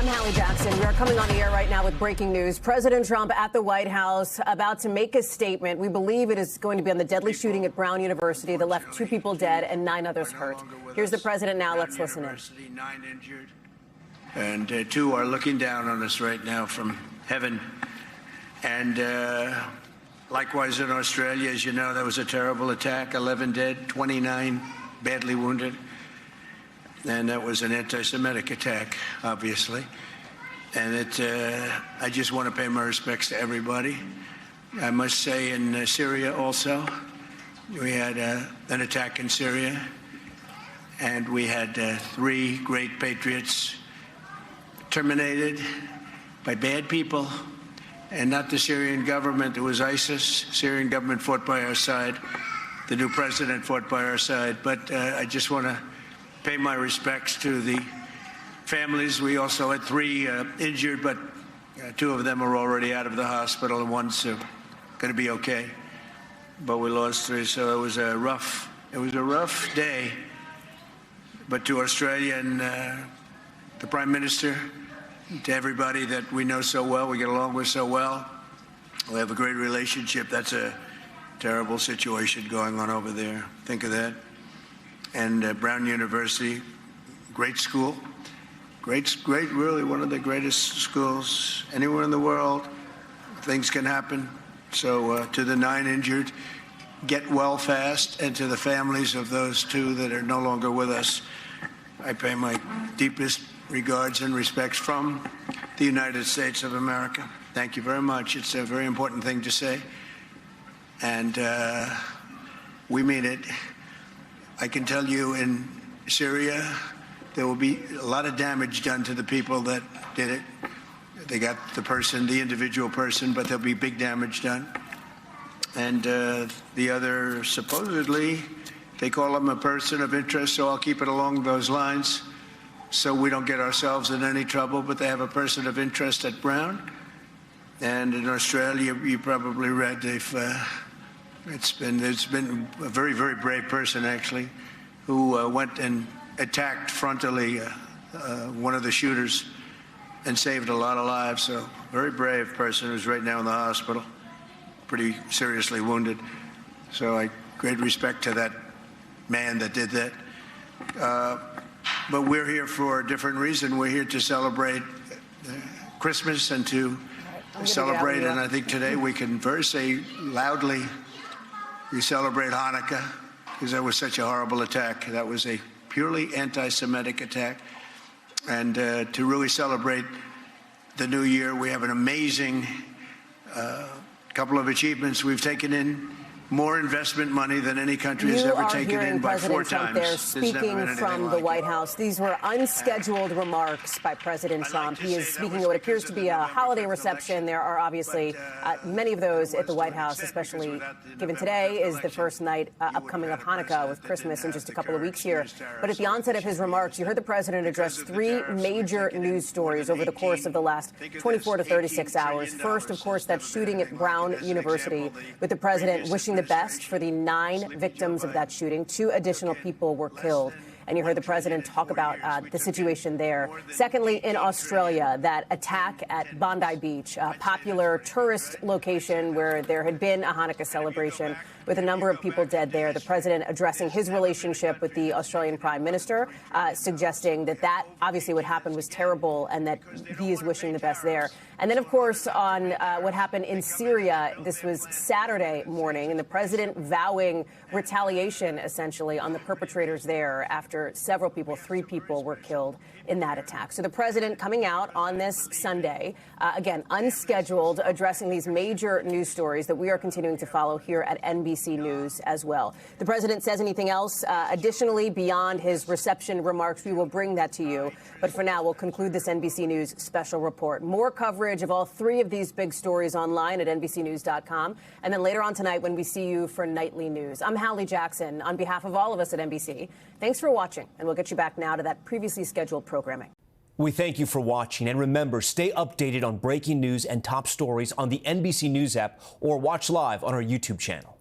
I'm Hallie Jackson. We are coming on the air right now with breaking news. President Trump at the White House about to make a statement. We believe it is going to be on the deadly shooting at Brown University that left 2 people dead and 9 others hurt. Here's the president now. Let's listen in. 9 injured. And 2 are looking down on us right now from heaven. And likewise in Australia, as you know, that was a terrible attack. 11 dead, 29 badly wounded. And that was an anti-Semitic attack, obviously. And I just want to pay my respects to everybody. I must say in Syria also, we had an attack in Syria. And we had 3 great patriots terminated by bad people. And not the Syrian government, it was ISIS. Syrian government fought by our side. The new president fought by our side. But I just want to pay my respects to the families. We also had 3 injured, but 2 of them are already out of the hospital, and 1's going to be okay. But we lost 3, so it was a rough day. But to Australia and the Prime Minister, to everybody that we know so well, we get along with so well, we have a great relationship. That's a terrible situation going on over there. Think of that. And Brown University, great school, great, really one of the greatest schools anywhere in the world. Things can happen. So to the 9 injured, get well fast, and to the families of those 2 that are no longer with us, I pay my deepest regards and respects from the United States of America. Thank you very much. It's a very important thing to say, and we mean it. I can tell you in Syria, there will be a lot of damage done to the people that did it. They got the person, the individual person, but there'll be big damage done. And the other, supposedly, they call him a person of interest, so I'll keep it along those lines so we don't get ourselves in any trouble. But they have a person of interest at Brown. And in Australia, you probably read there's been a very, very brave person, actually, who went and attacked frontally one of the shooters and saved a lot of lives. So very brave person who's right now in the hospital, pretty seriously wounded. So great respect to that man that did that. But we're here for a different reason. We're here to celebrate Christmas and to celebrate. And I think today we can say loudly, we celebrate Hanukkah, because that was such a horrible attack. That was a purely anti-Semitic attack. And to really celebrate the new year, we have an amazing couple of achievements. We've taken in more investment money than any country has ever taken in by 4 times. There speaking from the White House. These were unscheduled remarks by President Trump. He is speaking at what appears to be a holiday reception. There are obviously many of those at the White House, especially given today is the first night upcoming of Hanukkah, with Christmas in just a couple of weeks here. But at the onset of his remarks, you heard the president address 3 major news stories over the course of the last 24 to 36 hours. First, of course, that shooting at Brown University, with the president wishing the best for the 9 victims of that shooting. 2 additional people were killed. And you heard the president talk about the situation there. Secondly, in Australia, that attack at Bondi Beach, a popular tourist location where there had been a Hanukkah celebration with a number of people dead there. The president addressing his relationship with the Australian Prime Minister, suggesting that obviously what happened was terrible and that he is wishing the best there. And then, of course, on what happened in Syria, this was Saturday morning, and the president vowing retaliation, essentially, on the perpetrators there after several people, 3 people, were killed in that attack. So the president coming out on this Sunday, again, unscheduled, addressing these major news stories that we are continuing to follow here at NBC News as well. The president says anything else additionally beyond his reception remarks, we will bring that to you. But for now, we'll conclude this NBC News special report. More coverage of all 3 of these big stories online at NBCnews.com. And then later on tonight when we see you for Nightly News. I'm Hallie Jackson. On behalf of all of us at NBC, thanks for watching. And we'll get you back now to that previously scheduled programming. We thank you for watching. And remember, stay updated on breaking news and top stories on the NBC News app or watch live on our YouTube channel.